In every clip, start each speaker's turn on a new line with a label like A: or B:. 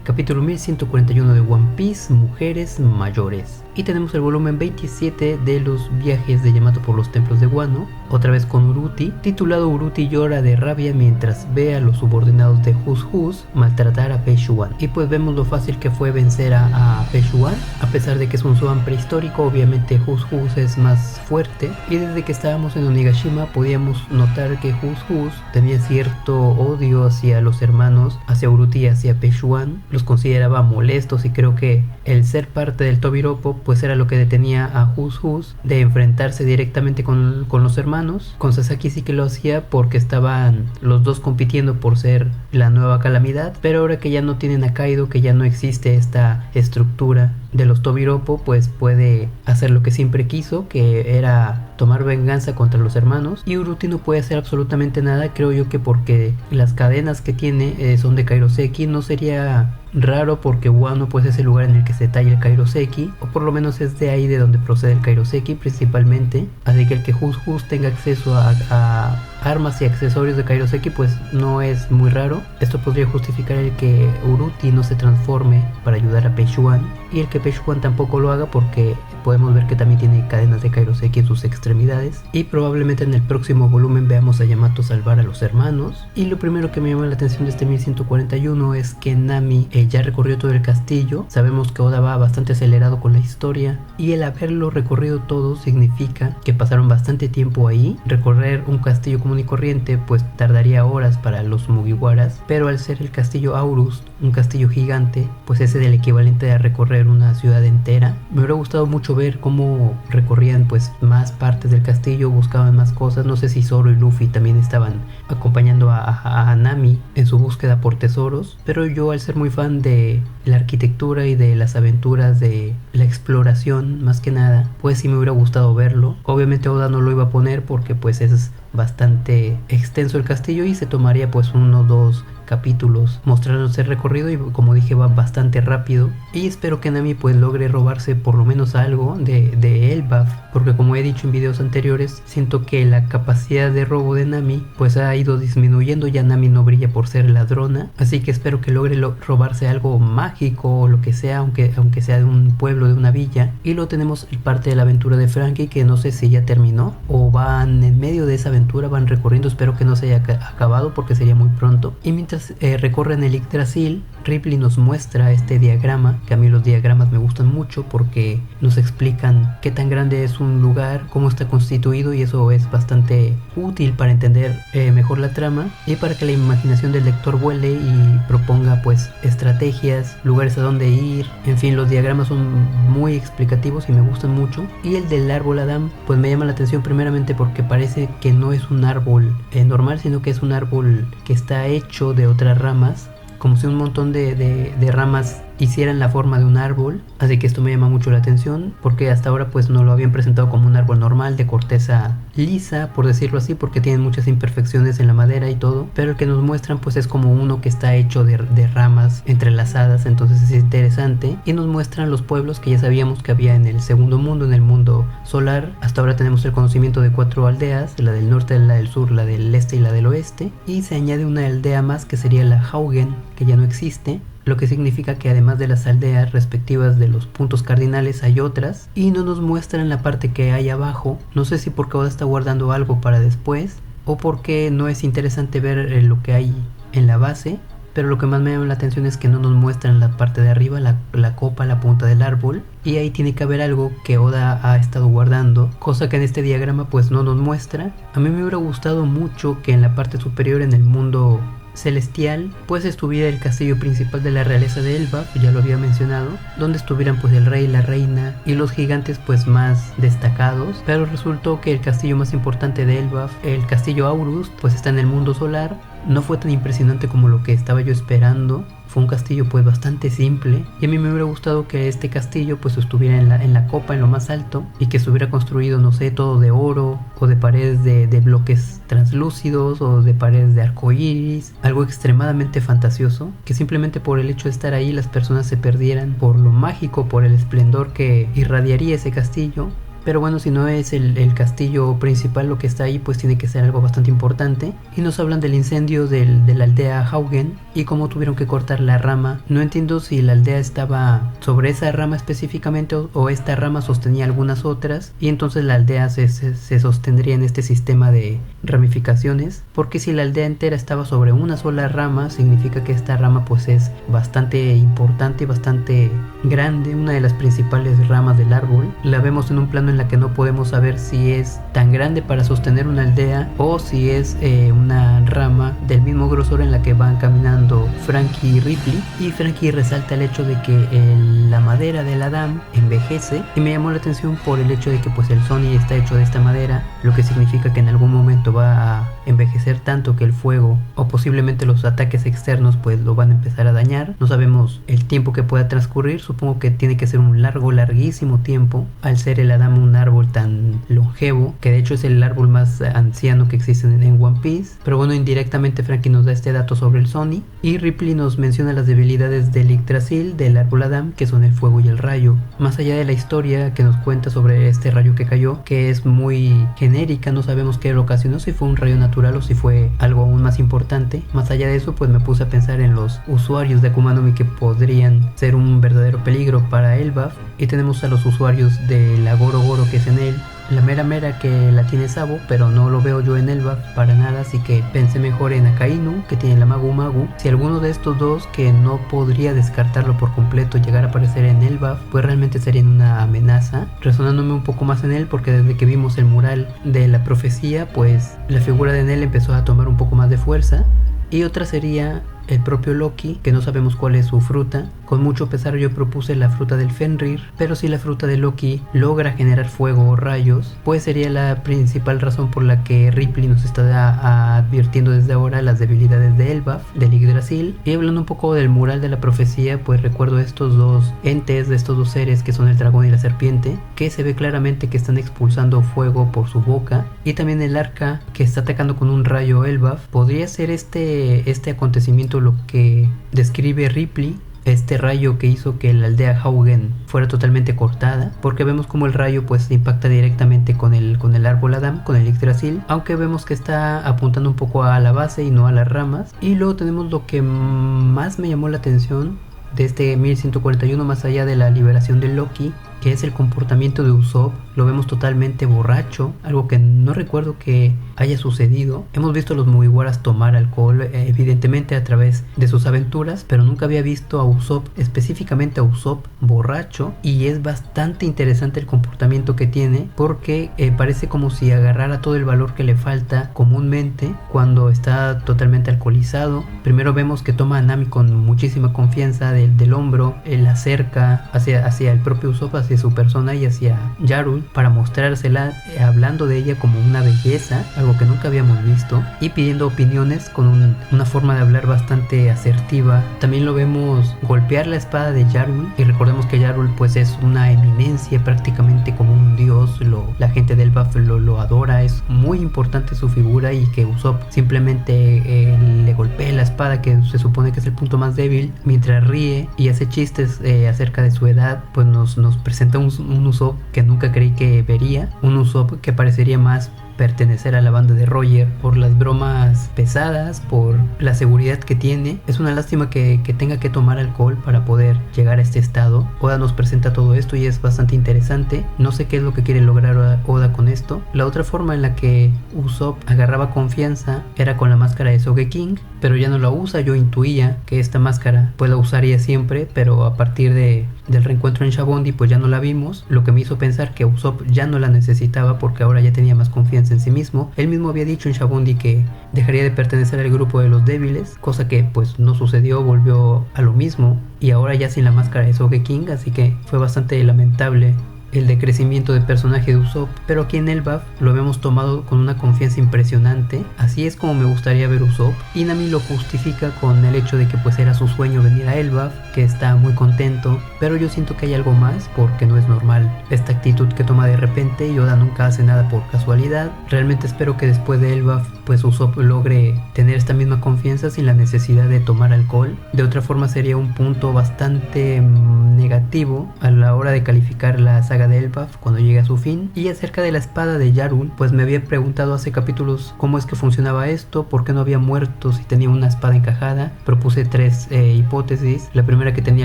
A: capítulo 1141 de One Piece, Mujeres Mayores. Y tenemos el volumen 27 de los viajes de Yamato por los templos de Wano, otra vez con Uruti, titulado Uruti llora de rabia mientras ve a los subordinados de Hus Hus maltratar a Pei-Shuan. Y pues vemos lo fácil que fue vencer a Pei-Shuan, a pesar de que es un Zoan prehistórico. Obviamente Hus Hus es más fuerte, y desde que estábamos en Onigashima podíamos notar que Hus Hus tenía cierto odio hacia los hermanos, hacia Uruti y hacia Pei-Shuan. Los consideraba molestos, y creo que el ser parte del Tobiropo pues era lo que detenía a Hus Hus de enfrentarse directamente con los hermanos. Con Sasaki sí que lo hacía porque estaban los dos compitiendo por ser la nueva calamidad, pero ahora que ya no tienen a Kaido, que ya no existe esta estructura de los Tobiropo, pues puede hacer lo que siempre quiso, que era tomar venganza contra los hermanos. Y Uruti no puede hacer absolutamente nada, creo yo que porque las cadenas que tiene son de Kairoseki. No sería raro porque Wano pues es el lugar en el que se talla el Kairoseki, o por lo menos es de ahí de donde procede el Kairoseki principalmente, así que el que Hus Hus tenga acceso a armas y accesorios de Kairoseki pues no es muy raro. Esto podría justificar el que Uruti no se transforme para ayudar a Pei-Shuan, y el que Pei-Shuan tampoco lo haga porque podemos ver que también tiene cadenas de Kairoseki en sus extremidades. Y probablemente en el próximo volumen veamos a Yamato salvar a los hermanos. Y lo primero que me llama la atención de este 1141 es que Nami ya recorrió todo el castillo. Sabemos que Oda va bastante acelerado con la historia, y el haberlo recorrido todo significa que pasaron bastante tiempo ahí. Recorrer un castillo común y corriente pues tardaría horas para los Mugiwaras, pero al ser el castillo Aurus un castillo gigante, pues ese es el equivalente a recorrer una ciudad entera. Me hubiera gustado mucho ver cómo recorrían pues más partes del castillo, buscaban más cosas. No sé si Zoro y Luffy también estaban acompañando a Nami en su búsqueda por tesoros, pero yo, al ser muy fan de la arquitectura y de las aventuras, de la exploración más que nada, pues sí me hubiera gustado verlo. Obviamente Oda no lo iba a poner porque pues es bastante extenso el castillo y se tomaría pues 1 o 2 capítulos mostrarnos el recorrido, y como dije va bastante rápido. Y espero que Nami pues logre robarse por lo menos algo de Elbaf, porque como he dicho en videos anteriores, siento que la capacidad de robo de Nami pues ha ido disminuyendo. Ya Nami no brilla por ser ladrona, así que espero que logre robarse algo mágico o lo que sea, aunque sea de un pueblo, de una villa. Y luego tenemos parte de la aventura de Franky, que no sé si ya terminó o van en medio de esa aventura, van recorriendo. Espero que no se haya acabado porque sería muy pronto. Y mientras recorren el Yggdrasil, Ripley nos muestra este diagrama, que a mí los diagramas me gustan mucho porque nos explican qué tan grande es un lugar, cómo está constituido, y eso es bastante útil para entender mejor la trama y para que la imaginación del lector vuele y proponga pues estrategias, lugares a donde ir. En fin, los diagramas son muy explicativos y me gustan mucho. Y el del árbol Adam pues me llama la atención primeramente porque parece que no es un árbol normal, sino que es un árbol que está hecho de otras ramas, como si un montón de ramas hicieran la forma de un árbol. Así que esto me llama mucho la atención porque hasta ahora pues no lo habían presentado como un árbol normal de corteza lisa, por decirlo así, porque tienen muchas imperfecciones en la madera y todo, pero el que nos muestran pues es como uno que está hecho de ramas entrelazadas. Entonces es interesante, y nos muestran los pueblos que ya sabíamos que había en el segundo mundo, en el mundo solar. Hasta ahora tenemos el conocimiento de 4 aldeas, la del norte, la del sur, la del este y la del oeste, y se añade una aldea más que sería la Haugen, que ya no existe, lo que significa que además de las aldeas respectivas de los puntos cardinales hay otras, y no nos muestran la parte que hay abajo. No sé si porque Oda está guardando algo para después o porque no es interesante ver lo que hay en la base, pero lo que más me llama la atención es que no nos muestran la parte de arriba, la copa, la punta del árbol, y ahí tiene que haber algo que Oda ha estado guardando, cosa que en este diagrama pues no nos muestra. A mí me hubiera gustado mucho que en la parte superior, en el mundo celestial, pues estuviera el castillo principal de la realeza de Elbaf, ya lo había mencionado, donde estuvieran pues el rey, la reina y los gigantes pues más destacados, pero resultó que el castillo más importante de Elbaf, el castillo Aurus, pues está en el mundo solar. No fue tan impresionante como lo que estaba yo esperando. Fue un castillo pues bastante simple, y a mí me hubiera gustado que este castillo pues estuviera en la copa, en lo más alto, y que estuviera construido, no sé, todo de oro, o de paredes de bloques translúcidos, o de paredes de arcoíris, algo extremadamente fantasioso, que simplemente por el hecho de estar ahí las personas se perdieran por lo mágico, por el esplendor que irradiaría ese castillo. pero bueno, si no es el castillo principal lo que está ahí, pues tiene que ser algo bastante importante. Y nos hablan del incendio de la aldea Haugen y cómo tuvieron que cortar la rama. No entiendo si la aldea estaba sobre esa rama específicamente o esta rama sostenía algunas otras, y entonces la aldea se sostendría en este sistema de ramificaciones, porque si la aldea entera estaba sobre una sola rama, significa que esta rama pues es bastante importante y bastante grande, una de las principales ramas del árbol. La vemos en un plano en la que no podemos saber si es tan grande para sostener una aldea o si es una rama del mismo grosor en la que van caminando Frankie y Ripley. Y Frankie resalta el hecho de que la madera del Adam envejece, y me llamó la atención por el hecho de que pues el Sony está hecho de esta madera, lo que significa que en algún momento va a envejecer tanto que el fuego o posiblemente los ataques externos pues lo van a empezar a dañar. No sabemos el tiempo que pueda transcurrir, supongo que tiene que ser un larguísimo tiempo, al ser el Adam un árbol tan longevo, que de hecho es el árbol más anciano que existe en One Piece. Pero bueno, indirectamente Frankie nos da este dato sobre el Sony, y Ripley nos menciona las debilidades del Yggdrasil, del árbol Adam, que son el fuego y el rayo. Más allá de la historia que nos cuenta sobre este rayo que cayó, que es muy genérica, no sabemos qué lo ocasionó, si fue un rayo natural o si fue algo aún más importante. Más allá de eso, pues me puse a pensar en los usuarios de Akuma no Mi que podrían ser un verdadero peligro para Elbaf, y tenemos a los usuarios de la Goro Goro, que es en él, la Mera que la tiene Sabo, pero no lo veo yo en Elbaf para nada, así que pensé mejor en Akainu, que tiene la Magu Magu. Si alguno de estos dos, que no podría descartarlo por completo, llegara a aparecer en Elbaf, pues realmente serían una amenaza, resonándome un poco más en él, porque desde que vimos el mural de la profecía, pues la figura de Enel empezó a tomar un poco más de fuerza. Y otra sería el propio Loki, que no sabemos cuál es su fruta. Con mucho pesar yo propuse la fruta del Fenrir, pero si la fruta de Loki logra generar fuego o rayos, pues sería la principal razón por la que Ripley nos está advirtiendo desde ahora las debilidades de Elbaf, del Yggdrasil. Y hablando un poco del mural de la profecía, pues recuerdo estos dos entes, de estos dos seres que son el dragón y la serpiente, que se ve claramente que están expulsando fuego por su boca, y también el arca que está atacando con un rayo Elbaf. Podría ser este acontecimiento lo que describe Ripley, este rayo que hizo que la aldea Haugen fuera totalmente cortada, porque vemos como el rayo pues impacta directamente con el árbol Adam, con el Yggdrasil, aunque vemos que está apuntando un poco a la base y no a las ramas. Y luego tenemos lo que más me llamó la atención de este 1141, más allá de la liberación de Loki, que es el comportamiento de Usopp. Lo vemos totalmente borracho, algo que no recuerdo que haya sucedido. Hemos visto a los Mugiwaras tomar alcohol, evidentemente a través de sus aventuras, pero nunca había visto a Usopp, específicamente a Usopp, borracho, y es bastante interesante el comportamiento que tiene, porque parece como si agarrara todo el valor que le falta comúnmente cuando está totalmente alcoholizado. Primero vemos que toma a Nami con muchísima confianza del hombro, la acerca hacia el propio Usopp, hacia su persona y hacia Yarul, para mostrársela, hablando de ella como una belleza, algo que nunca habíamos visto, y pidiendo opiniones con una forma de hablar bastante asertiva. También lo vemos golpear la espada de Yarul, y recordemos que Yarul pues es una eminencia, prácticamente como un dios. La gente del Elbaf lo adora, es muy importante su figura, y que Usopp simplemente le golpee la espada, que se supone que es el punto más débil, mientras ríe y hace chistes acerca de su edad, pues nos presenta un Usopp que nunca creí que vería, un Usopp que parecería más pertenecer a la banda de Roger por las bromas pesadas, por la seguridad que tiene. Es una lástima que tenga que tomar alcohol para poder llegar a este estado. Oda nos presenta todo esto y es bastante interesante. No sé qué es lo que quiere lograr Oda con esto. La otra forma en la que Usopp agarraba confianza era con la máscara de Sogeking, pero ya no la usa. Yo intuía que esta máscara pues la usaría siempre, pero a partir del reencuentro en Shabondi pues ya no la vimos, lo que me hizo pensar que Usopp ya no la necesitaba porque ahora ya tenía más confianza en sí mismo. Él mismo había dicho en Shabondi que dejaría de pertenecer al grupo de los débiles, cosa que pues no sucedió, volvió a lo mismo, y ahora ya sin la máscara de Sogeking, así que fue bastante lamentable el decrecimiento de personaje de Usopp. Pero aquí en Elbaf lo vemos tomado con una confianza impresionante. Así es como me gustaría ver Usopp, y Nami lo justifica con el hecho de que pues era su sueño venir a Elbaf, que está muy contento, pero yo siento que hay algo más, porque no es normal esta actitud que toma de repente, y Oda nunca hace nada por casualidad. Realmente espero que después de Elbaf pues Usopp logre tener esta misma confianza sin la necesidad de tomar alcohol. De otra forma sería un punto bastante negativo a la hora de calificar la saga saga de Elbaf cuando llegue a su fin. Y acerca de la espada de Yarul, pues me había preguntado hace capítulos cómo es que funcionaba esto, por qué no había muerto si tenía una espada encajada. Propuse 3 hipótesis. La primera, que tenía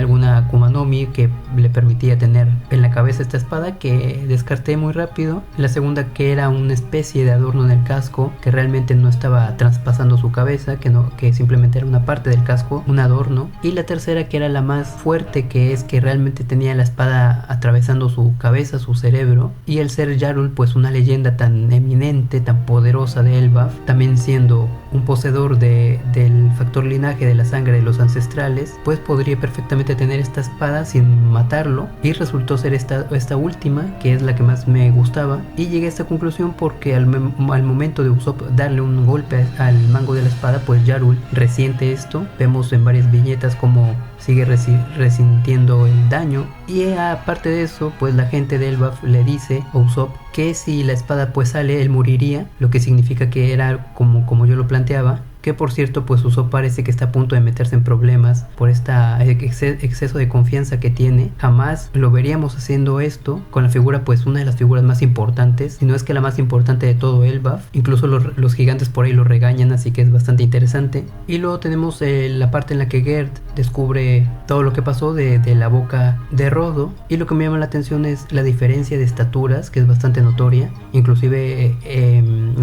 A: alguna Akuma no Mi que le permitía tener en la cabeza esta espada, que descarté muy rápido. La segunda, que era una especie de adorno en el casco, que realmente no estaba traspasando su cabeza, que simplemente era una parte del casco, un adorno. Y la tercera, que era la más fuerte, que es que realmente tenía la espada atravesando su cabeza, su cerebro. Y el ser Yarul, pues una leyenda tan eminente, tan poderosa de Elbaf, también siendo un poseedor del factor linaje de la sangre de los ancestrales, pues podría perfectamente tener esta espada sin matarlo. Y resultó ser esta última, que es la que más me gustaba. Y llegué a esta conclusión porque al momento de Usopp darle un golpe al mango de la espada, pues Yarul resiente esto. Vemos en varias viñetas como sigue resintiendo el daño. Y aparte de eso, pues la gente de Elbaf le dice a Usopp que si la espada pues sale, él moriría, lo que significa que era como yo lo planteaba. Que por cierto, pues Usopp parece que está a punto de meterse en problemas por este exceso de confianza que tiene. Jamás lo veríamos haciendo esto con la figura, pues una de las figuras más importantes, si no es que la más importante de todo Elbaf. Incluso los gigantes por ahí lo regañan, así que es bastante interesante. Y luego tenemos la parte en la que Gerd descubre todo lo que pasó de la boca de Rodo. Y lo que me llama la atención es la diferencia de estaturas, que es bastante notoria. Inclusive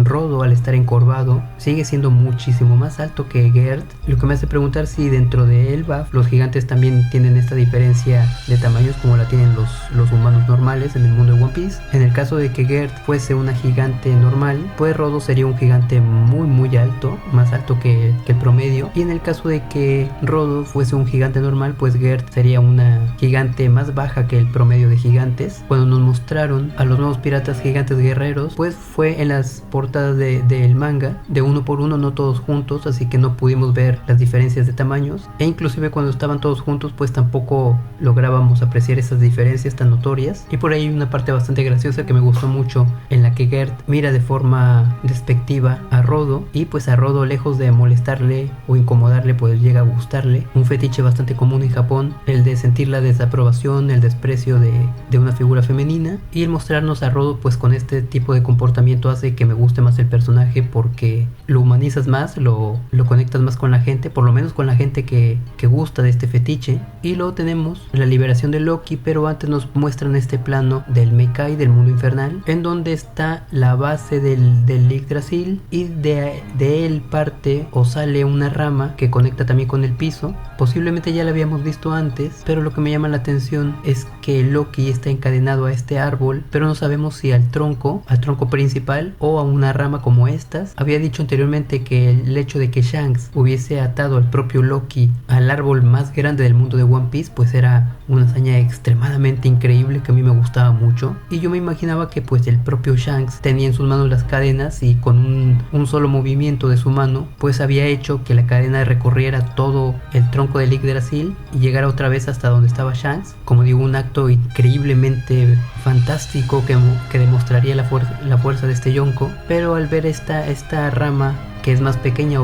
A: Rodo, al estar encorvado, sigue siendo muchísimo más alto que Gerd, lo que me hace preguntar si dentro de Elbaf los gigantes también tienen esta diferencia de tamaños como la tienen los humanos normales en el mundo de One Piece. En el caso de que Gerd fuese una gigante normal, pues Rodo sería un gigante muy alto, más alto que el promedio. Y en el caso de que Rodo fuese un gigante normal, pues Gerd sería una gigante más baja que el promedio de gigantes. Cuando nos mostraron a los nuevos piratas gigantes guerreros, pues fue en las portadas del manga, de uno por uno, no todos juntos, así que no pudimos ver las diferencias de tamaños. E inclusive cuando estaban todos juntos, pues tampoco lográbamos apreciar esas diferencias tan notorias. Y por ahí hay una parte bastante graciosa que me gustó mucho, en la que Gerd mira de forma despectiva a Rodo, y pues a Rodo, lejos de molestarle o incomodarle, pues llega a gustarle. Un fetiche bastante común en Japón, el de sentir la desaprobación, el desprecio de una figura femenina. Y el mostrarnos a Rodo pues con este tipo de comportamiento hace que me guste más el personaje, porque lo humanizas más, lo conectas más con la gente, por lo menos con la gente que gusta de este fetiche. Y luego tenemos la liberación de Loki, pero antes nos muestran este plano del Meikai, del mundo infernal, en donde está la base del Yggdrasil, y de él parte o sale una rama que conecta también con el piso. Posiblemente ya la habíamos visto antes, pero lo que me llama la atención es que Loki está encadenado a este árbol, pero no sabemos si al tronco principal o a una rama como estas. Había dicho anteriormente que el hecho de que Shanks hubiese atado al propio Loki al árbol más grande del mundo de One Piece, pues era una hazaña extremadamente increíble que a mí me gustaba mucho. Y yo me imaginaba que pues el propio Shanks tenía en sus manos las cadenas, y con un solo movimiento de su mano pues había hecho que la cadena recorriera todo el tronco del Yggdrasil y llegara otra vez hasta donde estaba Shanks. Como digo, un acto increíblemente fantástico que demostraría la fuerza de este Yonko. Pero al ver esta rama, que es más pequeña,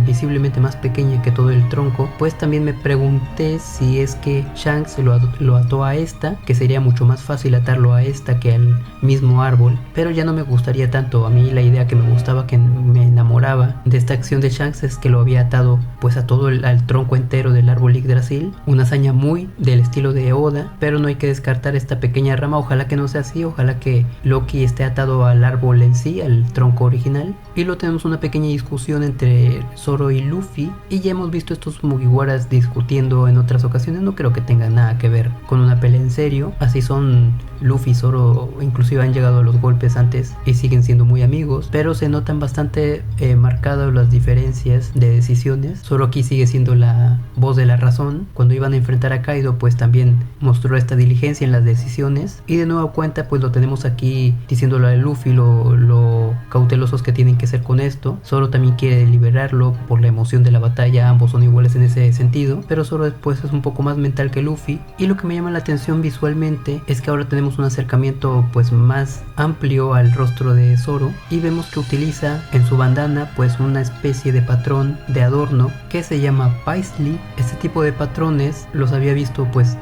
A: visiblemente más pequeña que todo el tronco, pues también me pregunté si es que Shanks lo ató a esta, que sería mucho más fácil atarlo a esta que al mismo árbol. Pero ya no me gustaría tanto. A mí la idea que me gustaba, que me enamoraba de esta acción de Shanks, es que lo había atado pues a todo al tronco entero del árbol Yggdrasil. Una hazaña muy del estilo de Oda, pero no hay que descartar esta pequeña rama. Ojalá que no sea así, ojalá que Loki esté atado al árbol en sí, al tronco original. Y luego tenemos una pequeña discusión entre Zoro y Luffy, y ya hemos visto estos Mugiwaras discutiendo en otras ocasiones. No creo que tenga nada que ver con una pelea en serio. Así son Luffy y Zoro, inclusive han llegado a los golpes antes y siguen siendo muy amigos, pero se notan bastante marcadas las diferencias de decisiones. Zoro aquí sigue siendo la voz de la razón. Cuando iban a enfrentar a Kaido, pues también mostró esta diligencia en las decisiones, y de nueva cuenta pues lo tenemos aquí diciéndole a Luffy lo cautelosos que tienen que ser con esto. Zoro también quiere liberarlo por la emoción de la batalla, ambos son iguales en ese sentido, pero Zoro después es un poco más mental que Luffy. Y lo que me llama la atención visualmente es que ahora tenemos un acercamiento pues más amplio al rostro de Zoro, y vemos que utiliza en su bandana pues una especie de patrón de adorno que se llama paisley. Este este tipo de patrones los había visto pues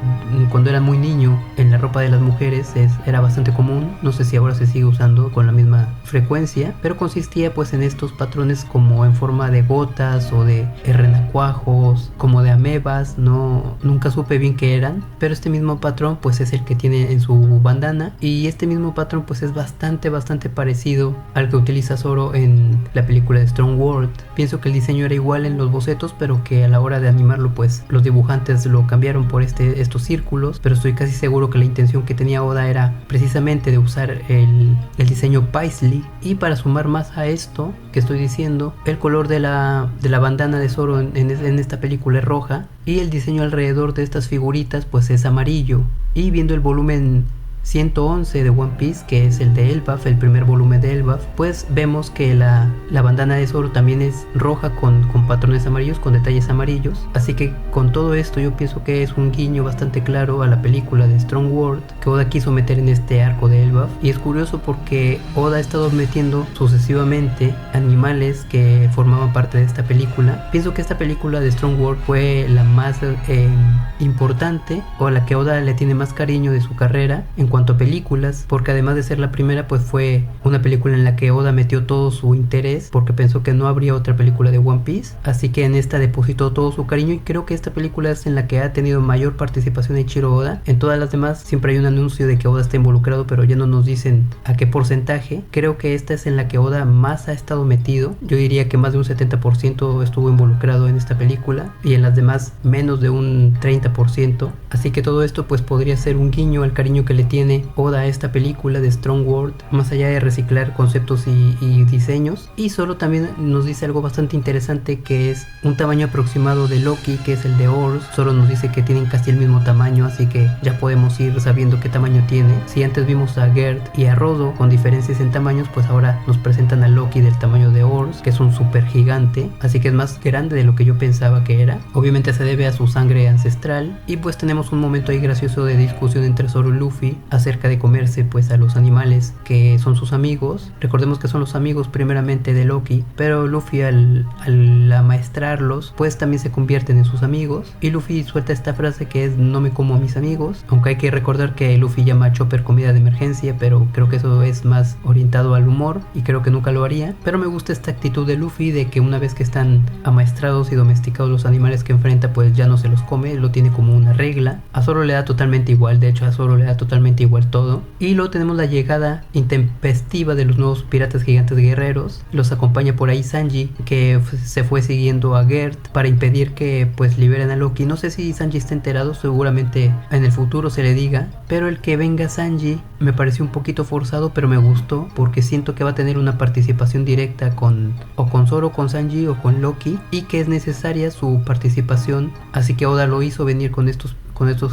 A: cuando era muy niño en la ropa de las mujeres, era bastante común. No sé si ahora se sigue usando con la misma frecuencia, pero consistía pues en estos patrones como en forma de gotas o de renacuajos, como de amebas. Nunca supe bien qué eran, pero este mismo patrón pues es el que tiene en su bandana, y este mismo patrón pues es bastante parecido al que utiliza Zoro en la película de Strong World. Pienso que el diseño era igual en los bocetos, pero que a la hora de animarlo pues los dibujantes lo cambiaron por estos círculos, pero estoy casi seguro que la intención que tenía Oda era precisamente de usar el diseño Paisley. Y para sumar más a esto que estoy diciendo, el color de la bandana de Zoro en esta película es roja, y el diseño alrededor de estas figuritas pues es amarillo. Y viendo el volumen 111 de One Piece, que es el de Elbaf, el primer volumen de Elbaf, pues vemos que la bandana de Zoro también es roja con patrones amarillos, con detalles amarillos. Así que con todo esto yo pienso que es un guiño bastante claro a la película de Strong World que Oda quiso meter en este arco de Elbaf. Y es curioso porque Oda ha estado metiendo sucesivamente animales que formaban parte de esta película. Pienso que esta película de Strong World fue la más importante, o a la que Oda le tiene más cariño de su carrera en cuanto a películas, porque además de ser la primera pues fue una película en la que Oda metió todo su interés, porque pensó que no habría otra película de One Piece, así que en esta depositó todo su cariño, y creo que esta película es en la que ha tenido mayor participación de Ichiro Oda. En todas las demás siempre hay un anuncio de que Oda está involucrado, pero ya no nos dicen a qué porcentaje. Creo que esta es en la que Oda más ha estado metido. Yo diría que más de un 70% estuvo involucrado en esta película, y en las demás menos de un 30%. Así que todo esto pues podría ser un guiño al cariño que le tiene Oda a esta película de Strong World, más allá de reciclar conceptos y diseños. Y solo también nos dice algo bastante interesante, que es un tamaño aproximado de Loki, que es el de Ors. Solo nos dice que tienen casi el mismo tamaño, así que ya podemos ir sabiendo qué tamaño tiene. Si antes vimos a Gert y a Rodo con diferencias en tamaños, pues ahora nos presentan a Loki del tamaño de Ors, que es un super gigante, así que es más grande de lo que yo pensaba que era. Obviamente se debe a su sangre ancestral. Y pues tenemos un momento ahí gracioso de discusión entre Zoro y Luffy acerca de comerse pues a los animales que son sus amigos. Recordemos que son los amigos primeramente de Loki, pero Luffy al amaestrarlos pues también se convierten en sus amigos, y Luffy suelta esta frase que es: no me como a mis amigos. Aunque hay que recordar que Luffy llama a Chopper comida de emergencia, pero creo que eso es más orientado al humor y creo que nunca lo haría. Pero me gusta esta actitud de Luffy de que una vez que están amaestrados y domesticados los animales que enfrenta, pues ya no se los come, lo tiene como una regla. A Zoro le da totalmente igual, de hecho a Zoro le da totalmente igual todo. Y luego tenemos la llegada intempestiva de los nuevos piratas gigantes guerreros. Los acompaña por ahí Sanji, que se fue siguiendo a Gert para impedir que pues liberen a Loki. No sé si Sanji está enterado, seguramente en el futuro se le diga, pero el que venga Sanji me pareció un poquito forzado, pero me gustó porque siento que va a tener una participación directa con Zoro, con Sanji o con Loki, y que es necesaria su participación. Así que Oda lo hizo venir con estos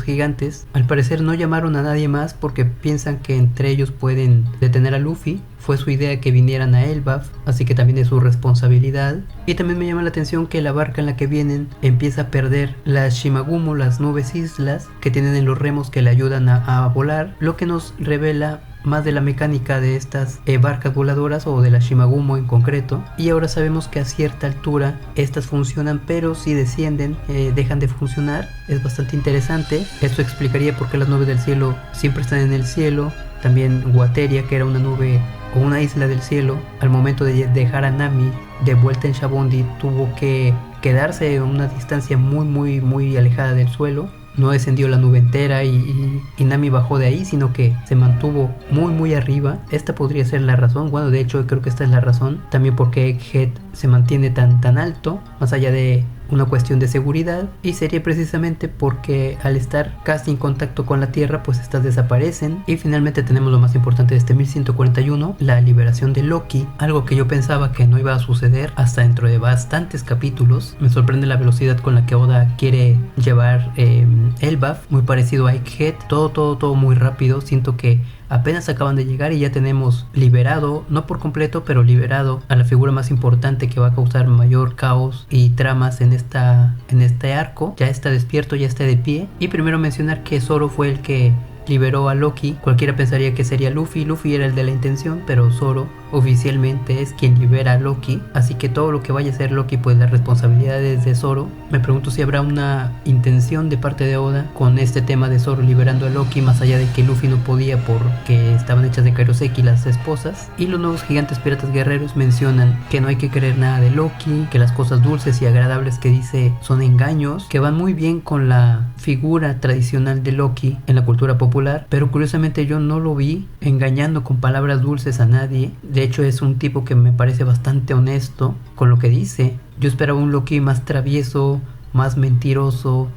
A: gigantes. Al parecer no llamaron a nadie más porque piensan que entre ellos pueden detener a Luffy. Fue su idea que vinieran a Elbaf, así que también es su responsabilidad. Y también me llama la atención que la barca en la que vienen empieza a perder las Shimagumo, las nubes islas que tienen en los remos que le ayudan a volar, lo que nos revela más de la mecánica de estas barcas voladoras, o de la Shimagumo en concreto. Y ahora sabemos que a cierta altura estas funcionan, pero si descienden dejan de funcionar. Es bastante interesante. Esto explicaría por qué las nubes del cielo siempre están en el cielo. También Wateria, que era una nube o una isla del cielo, al momento de dejar a Nami de vuelta en Shabondi, tuvo que quedarse a una distancia muy alejada del suelo. No descendió la nube entera y Nami bajó de ahí, sino que se mantuvo muy arriba. Esta podría ser la razón. Bueno, de hecho creo que esta es la razón también porque Egghead se mantiene tan alto, más allá de una cuestión de seguridad, y sería precisamente porque al estar casi en contacto con la tierra pues estas desaparecen. Y finalmente tenemos lo más importante de este 1141, la liberación de Loki, algo que yo pensaba que no iba a suceder hasta dentro de bastantes capítulos. Me sorprende la velocidad con la que Oda quiere llevar Elbaf, muy parecido a Egghead, todo muy rápido. Siento que apenas acaban de llegar y ya tenemos liberado, no por completo, pero liberado a la figura más importante que va a causar mayor caos y tramas en este arco. Ya está despierto, ya está de pie. Y primero mencionar que Zoro fue el que liberó a Loki. Cualquiera pensaría que sería Luffy. Luffy era el de la intención, pero Zoro oficialmente es quien libera a Loki, así que todo lo que vaya a hacer Loki, pues la responsabilidad es de Zoro. Me pregunto si habrá una intención de parte de Oda con este tema de Zoro liberando a Loki, más allá de que Luffy no podía porque estaban hechas de Kairoseki las esposas. Y los nuevos gigantes piratas guerreros mencionan que no hay que creer nada de Loki, que las cosas dulces y agradables que dice son engaños, que van muy bien con la figura tradicional de Loki en la cultura popular, pero curiosamente yo no lo vi engañando con palabras dulces a nadie. De hecho es un tipo que me parece bastante honesto con lo que dice. Yo esperaba un Loki más travieso, más mentiroso.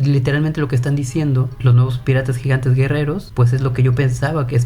A: Literalmente lo que están diciendo los nuevos piratas gigantes guerreros, pues es lo que yo pensaba que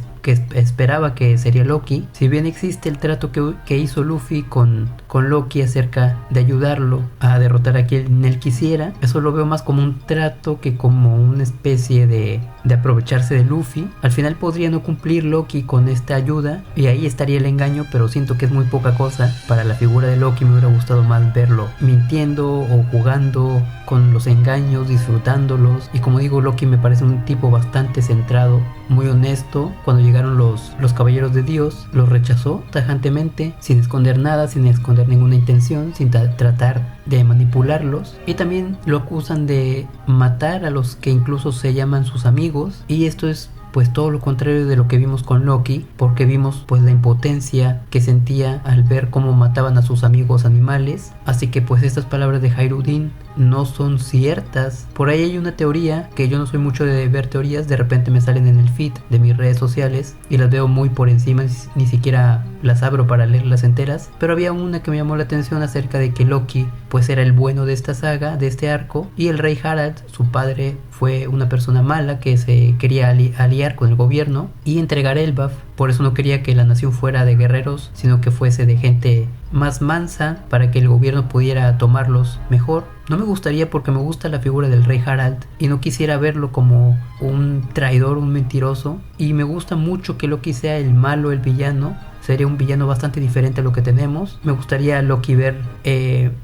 A: esperaba que sería Loki. Si bien existe el trato que hizo Luffy con Loki acerca de ayudarlo a derrotar a quien él quisiera, eso lo veo más como un trato que como una especie de aprovecharse de Luffy. Al final podría no cumplir Loki con esta ayuda y ahí estaría el engaño, pero siento que es muy poca cosa para la figura de Loki. Me hubiera gustado más verlo mintiendo o jugando con los engaños, disfrutándolos. Y como digo, Loki me parece un tipo bastante centrado, muy honesto. Cuando llegaron los caballeros de Dios, los rechazó tajantemente, sin esconder nada, sin esconder ninguna intención, sin tratar de manipularlos. Y también lo acusan de matar a los que incluso se llaman sus amigos, y esto es pues todo lo contrario de lo que vimos con Loki, porque vimos pues la impotencia que sentía al ver cómo mataban a sus amigos animales. Así que pues estas palabras de Hayreddin no son ciertas. Por ahí hay una teoría, que yo no soy mucho de ver teorías, de repente me salen en el feed de mis redes sociales y las veo muy por encima, ni siquiera las abro para leerlas enteras, pero había una que me llamó la atención acerca de que Loki pues era el bueno de esta saga, de este arco, y el rey Harald, su padre, fue una persona mala que se quería aliar con el gobierno y entregar Elbaf. Por eso no quería que la nación fuera de guerreros, sino que fuese de gente más mansa, para que el gobierno pudiera tomarlos mejor. No me gustaría, porque me gusta la figura del rey Harald y no quisiera verlo como un traidor, un mentiroso. Y me gusta mucho que Loki sea el malo, el villano. Sería un villano bastante diferente a lo que tenemos. Me gustaría a Loki ver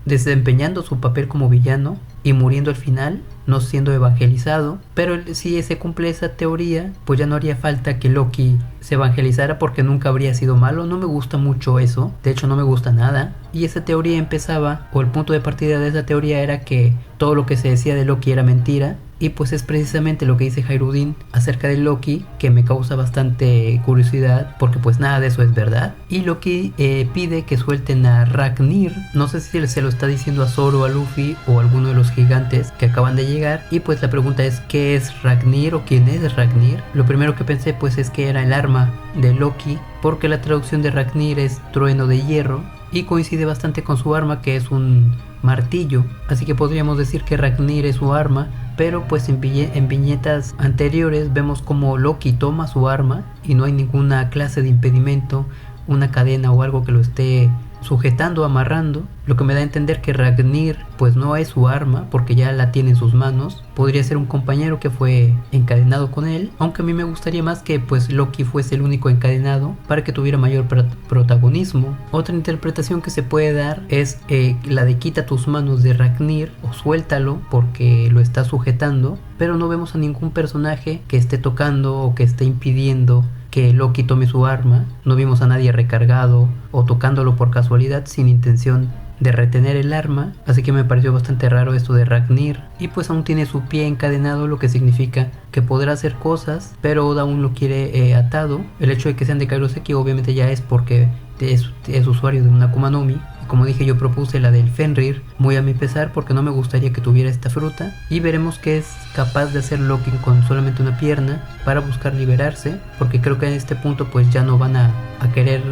A: desempeñando su papel como villano y muriendo al final, no siendo evangelizado. Pero si se cumple esa teoría, pues ya no haría falta que Loki se evangelizara, porque nunca habría sido malo. No me gusta mucho eso, de hecho no me gusta nada. Y esa teoría empezaba, o el punto de partida de esa teoría era que todo lo que se decía de Loki era mentira. Y pues es precisamente lo que dice Hayreddin acerca de Loki, que me causa bastante curiosidad, porque pues nada de eso es verdad. Y Loki pide que suelten a Ragnir. No sé si se lo está diciendo a Zoro, a Luffy o a alguno de los gigantes que acaban de llegar. Y pues la pregunta es, ¿qué es Ragnir o quién es Ragnir? Lo primero que pensé pues es que era el arma de Loki, porque la traducción de Ragnir es trueno de hierro y coincide bastante con su arma, que es un martillo. Así que podríamos decir que Ragnir es su arma. Pero pues en viñetas anteriores vemos como Loki toma su arma y no hay ninguna clase de impedimento, una cadena o algo que lo esté sujetando, amarrando, lo que me da a entender que Ragnir pues no es su arma, porque ya la tiene en sus manos. Podría ser un compañero que fue encadenado con él, aunque a mí me gustaría más que pues Loki fuese el único encadenado para que tuviera mayor protagonismo. Otra interpretación que se puede dar es la de quita tus manos de Ragnir o suéltalo, porque lo está sujetando, pero no vemos a ningún personaje que esté tocando o que esté impidiendo que Loki tome su arma. No vimos a nadie recargado o tocándolo por casualidad sin intención de retener el arma, así que me pareció bastante raro esto de Ragnir. Y pues aún tiene su pie encadenado, lo que significa que podrá hacer cosas, pero Oda aún lo quiere atado. El hecho de que sean de Kairoseki obviamente ya es porque es usuario de una Akuma no Mi. Como dije, yo propuse la del Fenrir, muy a mi pesar, porque no me gustaría que tuviera esta fruta. Y veremos qué es capaz de hacer Loki con solamente una pierna para buscar liberarse, porque creo que en este punto pues ya no van a querer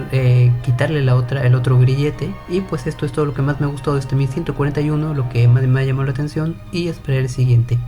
A: quitarle el otro grillete. Y pues esto es todo lo que más me gustó de este 1141, lo que más me ha llamado la atención, y esperar el siguiente.